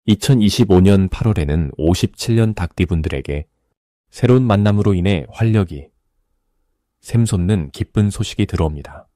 2025년 8월에는 57년 닭띠분들에게 새로운 만남으로 인해 활력이 샘솟는 기쁜 소식이 들어옵니다.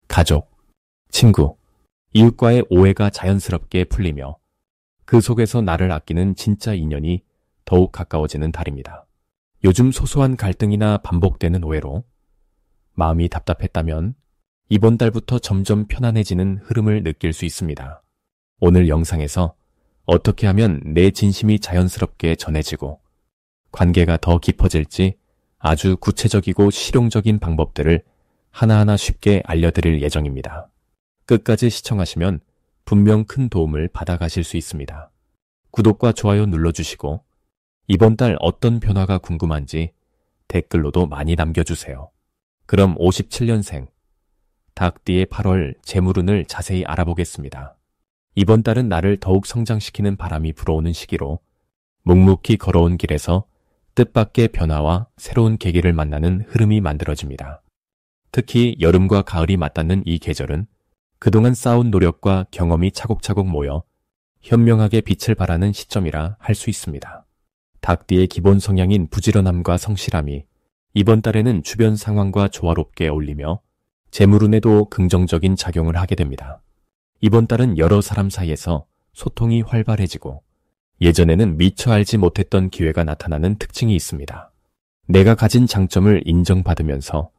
가족, 친구, 이웃과의 오해가 자연스럽게 풀리며 그 속에서 나를 아끼는 진짜 인연이 더욱 가까워지는 달입니다. 요즘 소소한 갈등이나 반복되는 오해로 마음이 답답했다면 이번 달부터 점점 편안해지는 흐름을 느낄 수 있습니다. 오늘 영상에서 어떻게 하면 내 진심이 자연스럽게 전해지고 관계가 더 깊어질지 아주 구체적이고 실용적인 방법들을 하나하나 쉽게 알려드릴 예정입니다. 끝까지 시청하시면 분명 큰 도움을 받아가실 수 있습니다. 구독과 좋아요 눌러주시고 이번 달 어떤 변화가 궁금한지 댓글로도 많이 남겨주세요. 그럼 57년생 닭띠의 8월 재물운을 자세히 알아보겠습니다. 이번 달은 나를 더욱 성장시키는 바람이 불어오는 시기로 묵묵히 걸어온 길에서 뜻밖의 변화와 새로운 계기를 만나는 흐름이 만들어집니다. 특히 여름과 가을이 맞닿는 이 계절은 그동안 쌓아온 노력과 경험이 차곡차곡 모여 현명하게 빛을 발하는 시점이라 할 수 있습니다. 닭띠의 기본 성향인 부지런함과 성실함이 이번 달에는 주변 상황과 조화롭게 어울리며 재물운에도 긍정적인 작용을 하게 됩니다. 이번 달은 여러 사람 사이에서 소통이 활발해지고 예전에는 미처 알지 못했던 기회가 나타나는 특징이 있습니다. 내가 가진 장점을 인정받으면서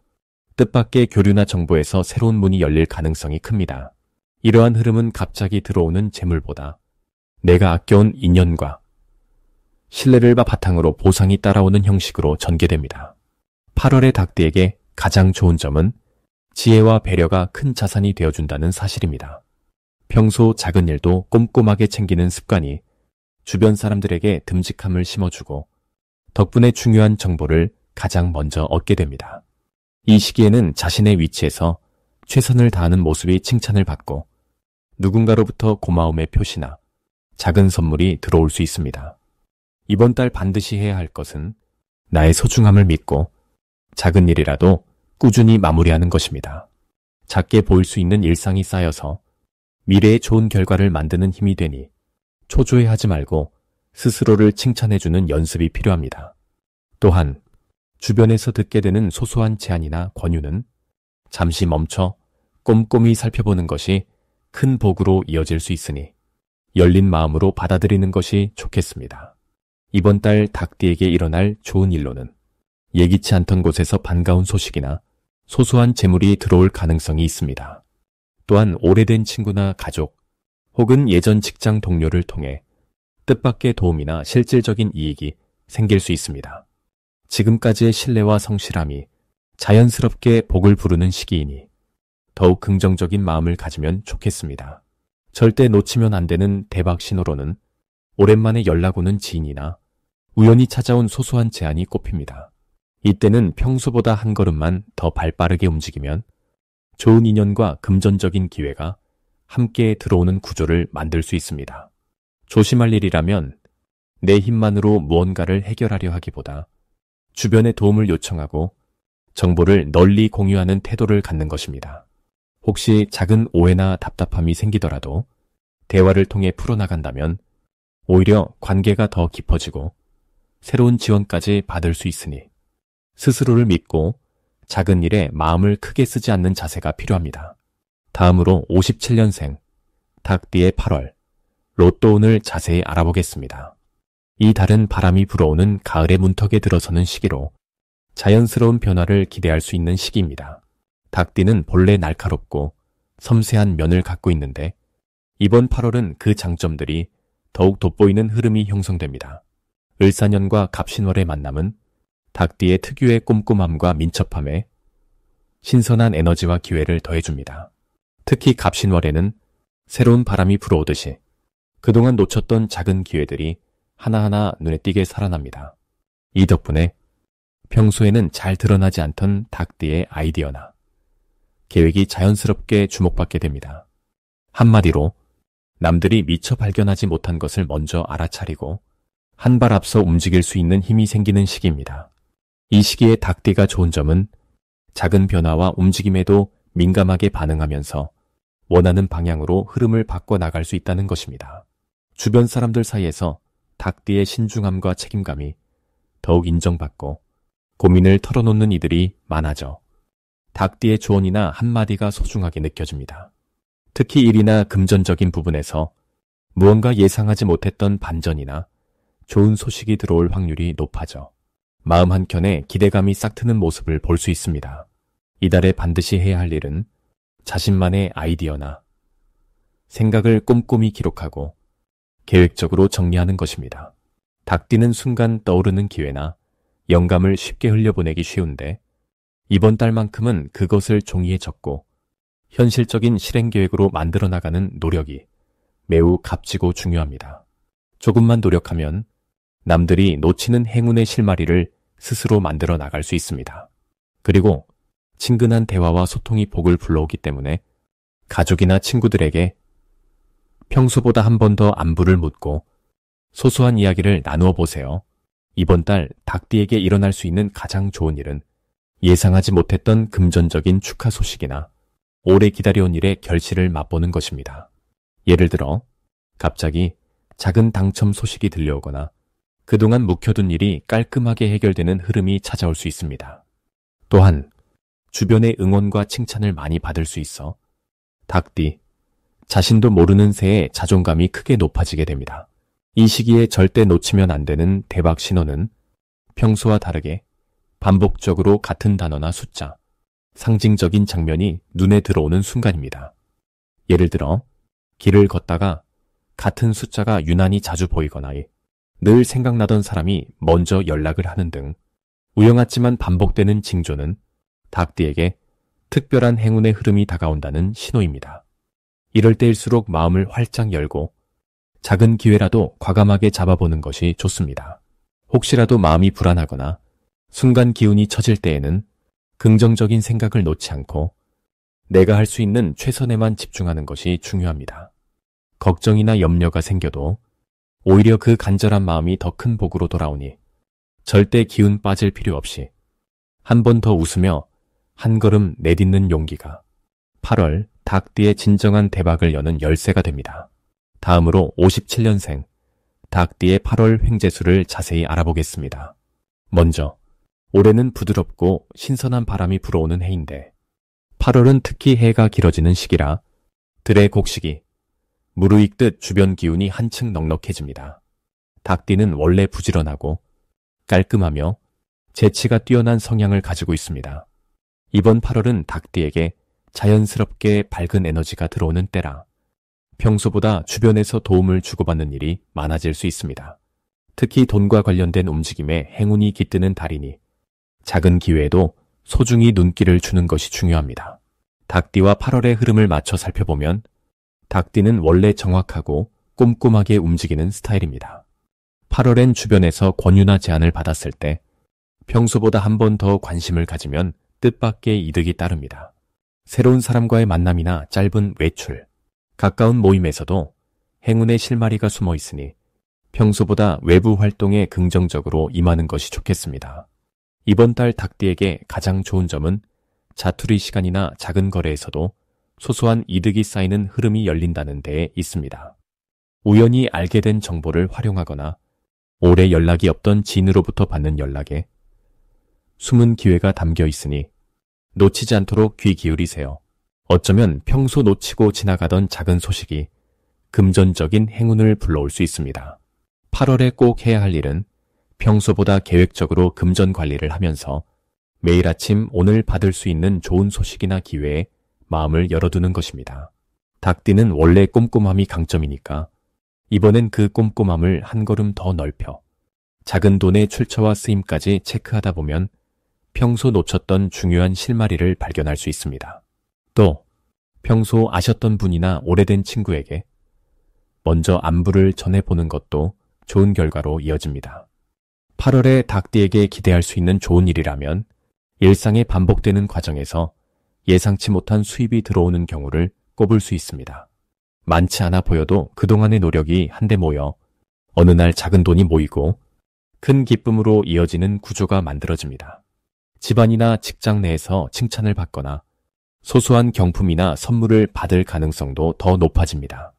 뜻밖의 교류나 정보에서 새로운 문이 열릴 가능성이 큽니다. 이러한 흐름은 갑자기 들어오는 재물보다 내가 아껴온 인연과 신뢰를 바탕으로 보상이 따라오는 형식으로 전개됩니다. 8월의 닭띠에게 가장 좋은 점은 지혜와 배려가 큰 자산이 되어준다는 사실입니다. 평소 작은 일도 꼼꼼하게 챙기는 습관이 주변 사람들에게 듬직함을 심어주고 덕분에 중요한 정보를 가장 먼저 얻게 됩니다. 이 시기에는 자신의 위치에서 최선을 다하는 모습이 칭찬을 받고 누군가로부터 고마움의 표시나 작은 선물이 들어올 수 있습니다. 이번 달 반드시 해야 할 것은 나의 소중함을 믿고 작은 일이라도 꾸준히 마무리하는 것입니다. 작게 보일 수 있는 일상이 쌓여서 미래에 좋은 결과를 만드는 힘이 되니 초조해하지 말고 스스로를 칭찬해주는 연습이 필요합니다. 또한 주변에서 듣게 되는 소소한 제안이나 권유는 잠시 멈춰 꼼꼼히 살펴보는 것이 큰 복으로 이어질 수 있으니 열린 마음으로 받아들이는 것이 좋겠습니다. 이번 달 닭띠에게 일어날 좋은 일로는 예기치 않던 곳에서 반가운 소식이나 소소한 재물이 들어올 가능성이 있습니다. 또한 오래된 친구나 가족 혹은 예전 직장 동료를 통해 뜻밖의 도움이나 실질적인 이익이 생길 수 있습니다. 지금까지의 신뢰와 성실함이 자연스럽게 복을 부르는 시기이니 더욱 긍정적인 마음을 가지면 좋겠습니다. 절대 놓치면 안 되는 대박 신호로는 오랜만에 연락 오는 지인이나 우연히 찾아온 소소한 제안이 꼽힙니다. 이때는 평소보다 한 걸음만 더 발빠르게 움직이면 좋은 인연과 금전적인 기회가 함께 들어오는 구조를 만들 수 있습니다. 조심할 일이라면 내 힘만으로 무언가를 해결하려 하기보다 주변의 도움을 요청하고 정보를 널리 공유하는 태도를 갖는 것입니다. 혹시 작은 오해나 답답함이 생기더라도 대화를 통해 풀어나간다면 오히려 관계가 더 깊어지고 새로운 지원까지 받을 수 있으니 스스로를 믿고 작은 일에 마음을 크게 쓰지 않는 자세가 필요합니다. 다음으로 57년생 닭띠의 8월 로또운을 자세히 알아보겠습니다. 이 달은 바람이 불어오는 가을의 문턱에 들어서는 시기로 자연스러운 변화를 기대할 수 있는 시기입니다. 닭띠는 본래 날카롭고 섬세한 면을 갖고 있는데 이번 8월은 그 장점들이 더욱 돋보이는 흐름이 형성됩니다. 을사년과 갑신월의 만남은 닭띠의 특유의 꼼꼼함과 민첩함에 신선한 에너지와 기회를 더해줍니다. 특히 갑신월에는 새로운 바람이 불어오듯이 그동안 놓쳤던 작은 기회들이 하나하나 눈에 띄게 살아납니다. 이 덕분에 평소에는 잘 드러나지 않던 닭띠의 아이디어나 계획이 자연스럽게 주목받게 됩니다. 한마디로 남들이 미처 발견하지 못한 것을 먼저 알아차리고 한 발 앞서 움직일 수 있는 힘이 생기는 시기입니다. 이 시기에 닭띠가 좋은 점은 작은 변화와 움직임에도 민감하게 반응하면서 원하는 방향으로 흐름을 바꿔 나갈 수 있다는 것입니다. 주변 사람들 사이에서 닭띠의 신중함과 책임감이 더욱 인정받고 고민을 털어놓는 이들이 많아져 닭띠의 조언이나 한마디가 소중하게 느껴집니다. 특히 일이나 금전적인 부분에서 무언가 예상하지 못했던 반전이나 좋은 소식이 들어올 확률이 높아져 마음 한켠에 기대감이 싹트는 모습을 볼 수 있습니다. 이달에 반드시 해야 할 일은 자신만의 아이디어나 생각을 꼼꼼히 기록하고 계획적으로 정리하는 것입니다. 닭띠는 순간 떠오르는 기회나 영감을 쉽게 흘려보내기 쉬운데 이번 달만큼은 그것을 종이에 적고 현실적인 실행 계획으로 만들어 나가는 노력이 매우 값지고 중요합니다. 조금만 노력하면 남들이 놓치는 행운의 실마리를 스스로 만들어 나갈 수 있습니다. 그리고 친근한 대화와 소통이 복을 불러오기 때문에 가족이나 친구들에게 평소보다 한 번 더 안부를 묻고 소소한 이야기를 나누어 보세요. 이번 달 닭띠에게 일어날 수 있는 가장 좋은 일은 예상하지 못했던 금전적인 축하 소식이나 오래 기다려온 일의 결실을 맛보는 것입니다. 예를 들어 갑자기 작은 당첨 소식이 들려오거나 그동안 묵혀둔 일이 깔끔하게 해결되는 흐름이 찾아올 수 있습니다. 또한 주변의 응원과 칭찬을 많이 받을 수 있어 닭띠, 자신도 모르는 새에 자존감이 크게 높아지게 됩니다. 이 시기에 절대 놓치면 안 되는 대박 신호는 평소와 다르게 반복적으로 같은 단어나 숫자, 상징적인 장면이 눈에 들어오는 순간입니다. 예를 들어 길을 걷다가 같은 숫자가 유난히 자주 보이거나 늘 생각나던 사람이 먼저 연락을 하는 등 우연하지만 반복되는 징조는 닭띠에게 특별한 행운의 흐름이 다가온다는 신호입니다. 이럴 때일수록 마음을 활짝 열고 작은 기회라도 과감하게 잡아보는 것이 좋습니다. 혹시라도 마음이 불안하거나 순간 기운이 처질 때에는 긍정적인 생각을 놓지 않고 내가 할 수 있는 최선에만 집중하는 것이 중요합니다. 걱정이나 염려가 생겨도 오히려 그 간절한 마음이 더 큰 복으로 돌아오니 절대 기운 빠질 필요 없이 한 번 더 웃으며 한 걸음 내딛는 용기가 8월 닭띠의 진정한 대박을 여는 열쇠가 됩니다. 다음으로 57년생 닭띠의 8월 횡재수를 자세히 알아보겠습니다. 먼저 올해는 부드럽고 신선한 바람이 불어오는 해인데 8월은 특히 해가 길어지는 시기라 들의 곡식이 무르익듯 주변 기운이 한층 넉넉해집니다. 닭띠는 원래 부지런하고 깔끔하며 재치가 뛰어난 성향을 가지고 있습니다. 이번 8월은 닭띠에게 자연스럽게 밝은 에너지가 들어오는 때라 평소보다 주변에서 도움을 주고받는 일이 많아질 수 있습니다. 특히 돈과 관련된 움직임에 행운이 깃드는 달이니 작은 기회에도 소중히 눈길을 주는 것이 중요합니다. 닭띠와 8월의 흐름을 맞춰 살펴보면 닭띠는 원래 정확하고 꼼꼼하게 움직이는 스타일입니다. 8월엔 주변에서 권유나 제안을 받았을 때 평소보다 한 번 더 관심을 가지면 뜻밖의 이득이 따릅니다. 새로운 사람과의 만남이나 짧은 외출, 가까운 모임에서도 행운의 실마리가 숨어 있으니 평소보다 외부 활동에 긍정적으로 임하는 것이 좋겠습니다. 이번 달 닭띠에게 가장 좋은 점은 자투리 시간이나 작은 거래에서도 소소한 이득이 쌓이는 흐름이 열린다는 데에 있습니다. 우연히 알게 된 정보를 활용하거나 오래 연락이 없던 지인으로부터 받는 연락에 숨은 기회가 담겨 있으니 놓치지 않도록 귀 기울이세요. 어쩌면 평소 놓치고 지나가던 작은 소식이 금전적인 행운을 불러올 수 있습니다. 8월에 꼭 해야 할 일은 평소보다 계획적으로 금전 관리를 하면서 매일 아침 오늘 받을 수 있는 좋은 소식이나 기회에 마음을 열어두는 것입니다. 닭띠는 원래 꼼꼼함이 강점이니까 이번엔 그 꼼꼼함을 한 걸음 더 넓혀 작은 돈의 출처와 쓰임까지 체크하다 보면 평소 놓쳤던 중요한 실마리를 발견할 수 있습니다. 또 평소 아셨던 분이나 오래된 친구에게 먼저 안부를 전해보는 것도 좋은 결과로 이어집니다. 8월에 닭띠에게 기대할 수 있는 좋은 일이라면 일상에 반복되는 과정에서 예상치 못한 수입이 들어오는 경우를 꼽을 수 있습니다. 많지 않아 보여도 그동안의 노력이 한데 모여 어느 날 작은 돈이 모이고 큰 기쁨으로 이어지는 구조가 만들어집니다. 집안이나 직장 내에서 칭찬을 받거나 소소한 경품이나 선물을 받을 가능성도 더 높아집니다.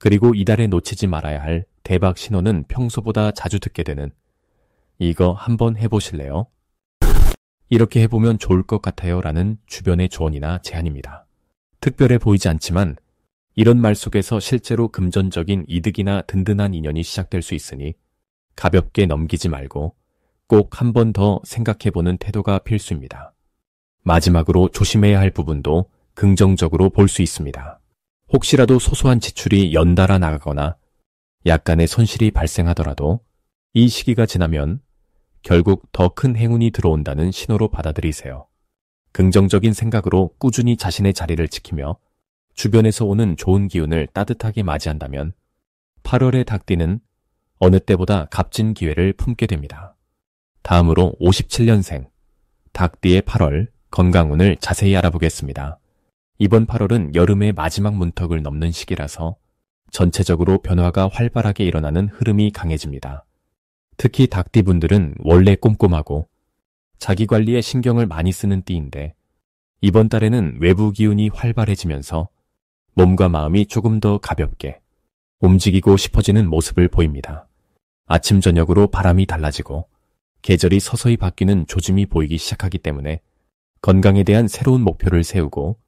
그리고 이달에 놓치지 말아야 할 대박 신호는 평소보다 자주 듣게 되는 이거 한번 해보실래요? 이렇게 해보면 좋을 것 같아요 라는 주변의 조언이나 제안입니다. 특별해 보이지 않지만 이런 말 속에서 실제로 금전적인 이득이나 든든한 인연이 시작될 수 있으니 가볍게 넘기지 말고 꼭 한 번 더 생각해보는 태도가 필수입니다. 마지막으로 조심해야 할 부분도 긍정적으로 볼 수 있습니다. 혹시라도 소소한 지출이 연달아 나가거나 약간의 손실이 발생하더라도 이 시기가 지나면 결국 더 큰 행운이 들어온다는 신호로 받아들이세요. 긍정적인 생각으로 꾸준히 자신의 자리를 지키며 주변에서 오는 좋은 기운을 따뜻하게 맞이한다면 8월의 닭띠는 어느 때보다 값진 기회를 품게 됩니다. 다음으로 57년생 닭띠의 8월 건강운을 자세히 알아보겠습니다. 이번 8월은 여름의 마지막 문턱을 넘는 시기라서 전체적으로 변화가 활발하게 일어나는 흐름이 강해집니다. 특히 닭띠분들은 원래 꼼꼼하고 자기관리에 신경을 많이 쓰는 띠인데 이번 달에는 외부 기운이 활발해지면서 몸과 마음이 조금 더 가볍게 움직이고 싶어지는 모습을 보입니다. 아침 저녁으로 바람이 달라지고 계절이 서서히 바뀌는 조짐이 보이기 시작하기 때문에 건강에 대한 새로운 목표를 세우고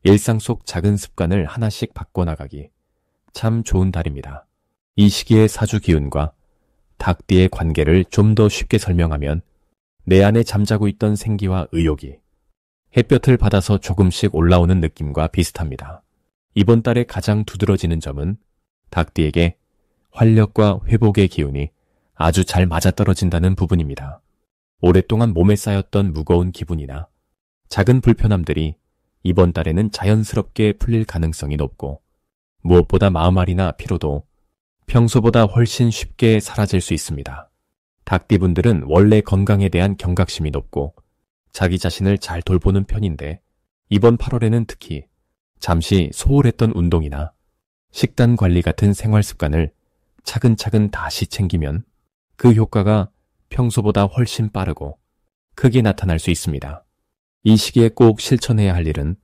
일상 속 작은 습관을 하나씩 바꿔나가기 참 좋은 달입니다. 이 시기의 사주 기운과 닭띠의 관계를 좀 더 쉽게 설명하면 내 안에 잠자고 있던 생기와 의욕이 햇볕을 받아서 조금씩 올라오는 느낌과 비슷합니다. 이번 달에 가장 두드러지는 점은 닭띠에게 활력과 회복의 기운이 아주 잘 맞아떨어진다는 부분입니다. 오랫동안 몸에 쌓였던 무거운 기분이나 작은 불편함들이 이번 달에는 자연스럽게 풀릴 가능성이 높고 무엇보다 마음앓이나 피로도 평소보다 훨씬 쉽게 사라질 수 있습니다. 닭띠분들은 원래 건강에 대한 경각심이 높고 자기 자신을 잘 돌보는 편인데 이번 8월에는 특히 잠시 소홀했던 운동이나 식단 관리 같은 생활 습관을 차근차근 다시 챙기면 그 효과가 평소보다 훨씬 빠르고 크게 나타날 수 있습니다. 이 시기에 꼭 실천해야 할 일은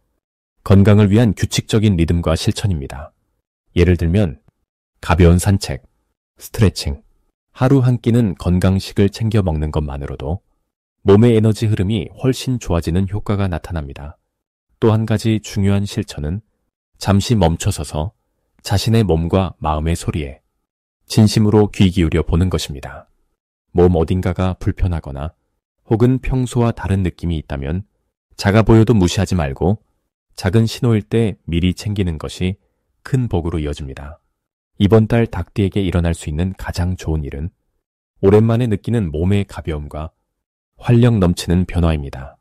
건강을 위한 규칙적인 리듬과 실천입니다. 예를 들면 가벼운 산책, 스트레칭, 하루 한 끼는 건강식을 챙겨 먹는 것만으로도 몸의 에너지 흐름이 훨씬 좋아지는 효과가 나타납니다. 또 한 가지 중요한 실천은 잠시 멈춰서서 자신의 몸과 마음의 소리에 진심으로 귀 기울여 보는 것입니다. 몸 어딘가가 불편하거나 혹은 평소와 다른 느낌이 있다면 작아 보여도 무시하지 말고 작은 신호일 때 미리 챙기는 것이 큰 복으로 이어집니다. 이번 달 닭띠에게 일어날 수 있는 가장 좋은 일은 오랜만에 느끼는 몸의 가벼움과 활력 넘치는 변화입니다.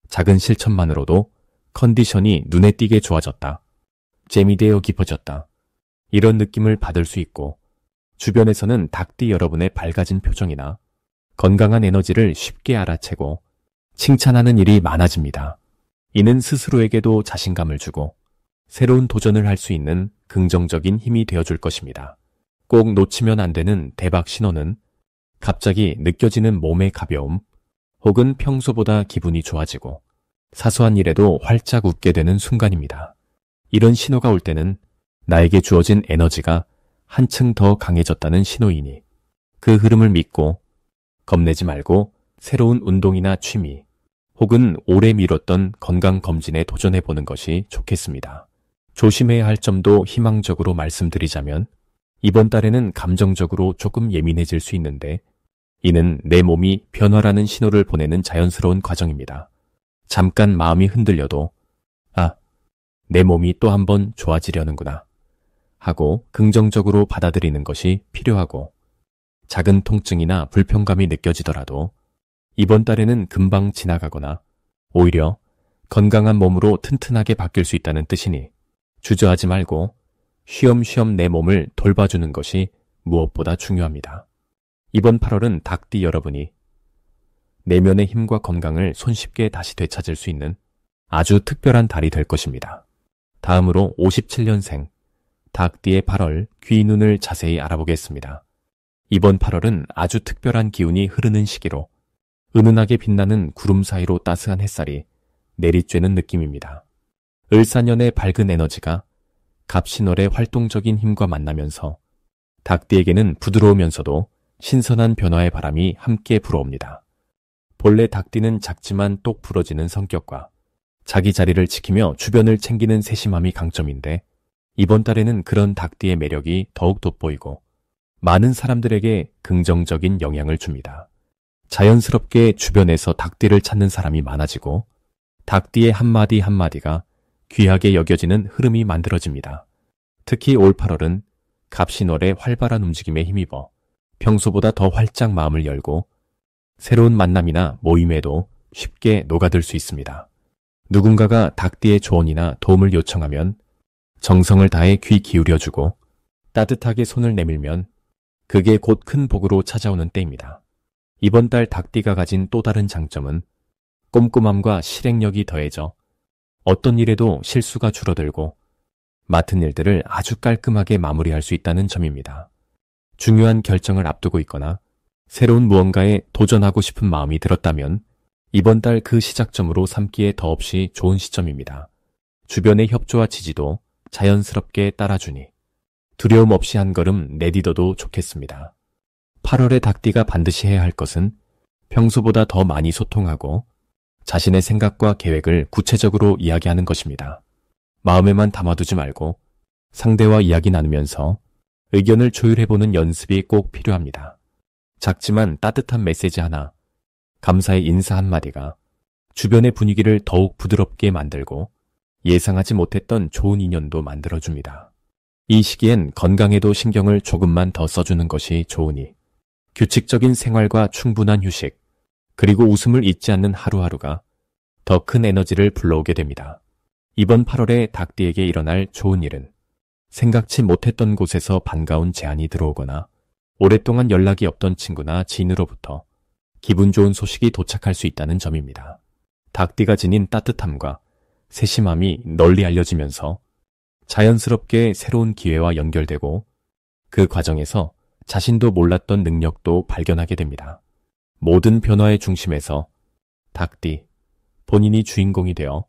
작은 실천만으로도 컨디션이 눈에 띄게 좋아졌다, 재미되어 깊어졌다, 이런 느낌을 받을 수 있고 주변에서는 닭띠 여러분의 밝아진 표정이나 건강한 에너지를 쉽게 알아채고 칭찬하는 일이 많아집니다. 이는 스스로에게도 자신감을 주고 새로운 도전을 할 수 있는 긍정적인 힘이 되어줄 것입니다. 꼭 놓치면 안 되는 대박 신호는 갑자기 느껴지는 몸의 가벼움 혹은 평소보다 기분이 좋아지고 사소한 일에도 활짝 웃게 되는 순간입니다. 이런 신호가 올 때는 나에게 주어진 에너지가 한층 더 강해졌다는 신호이니 그 흐름을 믿고 겁내지 말고 새로운 운동이나 취미 혹은 오래 미뤘던 건강검진에 도전해보는 것이 좋겠습니다. 조심해야 할 점도 희망적으로 말씀드리자면 이번 달에는 감정적으로 조금 예민해질 수 있는데 이는 내 몸이 변화라는 신호를 보내는 자연스러운 과정입니다. 잠깐 마음이 흔들려도 내 몸이 또 한번 좋아지려는구나 하고 긍정적으로 받아들이는 것이 필요하고 작은 통증이나 불편감이 느껴지더라도 이번 달에는 금방 지나가거나 오히려 건강한 몸으로 튼튼하게 바뀔 수 있다는 뜻이니 주저하지 말고 쉬엄쉬엄 내 몸을 돌봐주는 것이 무엇보다 중요합니다. 이번 8월은 닭띠 여러분이 내면의 힘과 건강을 손쉽게 다시 되찾을 수 있는 아주 특별한 달이 될 것입니다. 다음으로 57년생 닭띠의 8월 귀눈을 자세히 알아보겠습니다. 이번 8월은 아주 특별한 기운이 흐르는 시기로 은은하게 빛나는 구름 사이로 따스한 햇살이 내리쬐는 느낌입니다. 을사년의 밝은 에너지가 갑신월의 활동적인 힘과 만나면서 닭띠에게는 부드러우면서도 신선한 변화의 바람이 함께 불어옵니다. 본래 닭띠는 작지만 똑 부러지는 성격과 자기 자리를 지키며 주변을 챙기는 세심함이 강점인데 이번 달에는 그런 닭띠의 매력이 더욱 돋보이고 많은 사람들에게 긍정적인 영향을 줍니다. 자연스럽게 주변에서 닭띠를 찾는 사람이 많아지고 닭띠의 한마디 한마디가 귀하게 여겨지는 흐름이 만들어집니다. 특히 올 8월은 갑신월의 활발한 움직임에 힘입어 평소보다 더 활짝 마음을 열고 새로운 만남이나 모임에도 쉽게 녹아들 수 있습니다. 누군가가 닭띠의 조언이나 도움을 요청하면 정성을 다해 귀 기울여주고 따뜻하게 손을 내밀면 그게 곧 큰 복으로 찾아오는 때입니다. 이번 달 닭띠가 가진 또 다른 장점은 꼼꼼함과 실행력이 더해져 어떤 일에도 실수가 줄어들고 맡은 일들을 아주 깔끔하게 마무리할 수 있다는 점입니다. 중요한 결정을 앞두고 있거나 새로운 무언가에 도전하고 싶은 마음이 들었다면 이번 달 그 시작점으로 삼기에 더없이 좋은 시점입니다. 주변의 협조와 지지도 자연스럽게 따라주니 두려움 없이 한 걸음 내디뎌도 좋겠습니다. 8월에 닭띠가 반드시 해야 할 것은 평소보다 더 많이 소통하고 자신의 생각과 계획을 구체적으로 이야기하는 것입니다. 마음에만 담아두지 말고 상대와 이야기 나누면서 의견을 조율해보는 연습이 꼭 필요합니다. 작지만 따뜻한 메시지 하나, 감사의 인사 한마디가 주변의 분위기를 더욱 부드럽게 만들고 예상하지 못했던 좋은 인연도 만들어줍니다. 이 시기엔 건강에도 신경을 조금만 더 써주는 것이 좋으니 규칙적인 생활과 충분한 휴식, 그리고 웃음을 잊지 않는 하루하루가 더 큰 에너지를 불러오게 됩니다. 이번 8월에 닭띠에게 일어날 좋은 일은 생각지 못했던 곳에서 반가운 제안이 들어오거나 오랫동안 연락이 없던 친구나 지인으로부터 기분 좋은 소식이 도착할 수 있다는 점입니다. 닭띠가 지닌 따뜻함과 세심함이 널리 알려지면서 자연스럽게 새로운 기회와 연결되고 그 과정에서 자신도 몰랐던 능력도 발견하게 됩니다. 모든 변화의 중심에서 닭띠, 본인이 주인공이 되어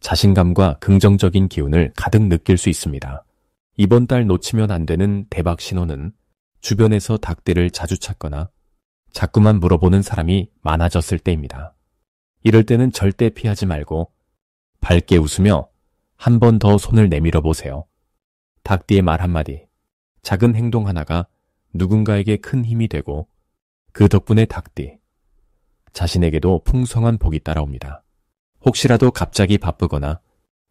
자신감과 긍정적인 기운을 가득 느낄 수 있습니다. 이번 달 놓치면 안 되는 대박 신호는 주변에서 닭띠를 자주 찾거나 자꾸만 물어보는 사람이 많아졌을 때입니다. 이럴 때는 절대 피하지 말고 밝게 웃으며 한 번 더 손을 내밀어 보세요. 닭띠의 말 한마디, 작은 행동 하나가 누군가에게 큰 힘이 되고 그 덕분에 닭띠, 자신에게도 풍성한 복이 따라옵니다. 혹시라도 갑자기 바쁘거나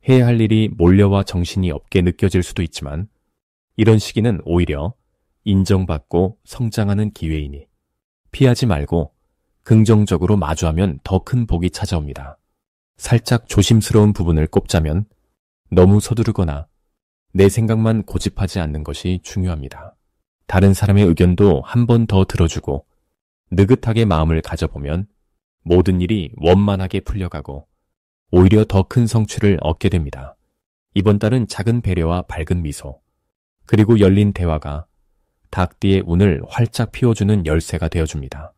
해야 할 일이 몰려와 정신이 없게 느껴질 수도 있지만 이런 시기는 오히려 인정받고 성장하는 기회이니 피하지 말고 긍정적으로 마주하면 더 큰 복이 찾아옵니다. 살짝 조심스러운 부분을 꼽자면 너무 서두르거나 내 생각만 고집하지 않는 것이 중요합니다. 다른 사람의 의견도 한 번 더 들어주고 느긋하게 마음을 가져보면 모든 일이 원만하게 풀려가고 오히려 더 큰 성취를 얻게 됩니다. 이번 달은 작은 배려와 밝은 미소, 그리고 열린 대화가 닭띠의 운을 활짝 피워주는 열쇠가 되어줍니다.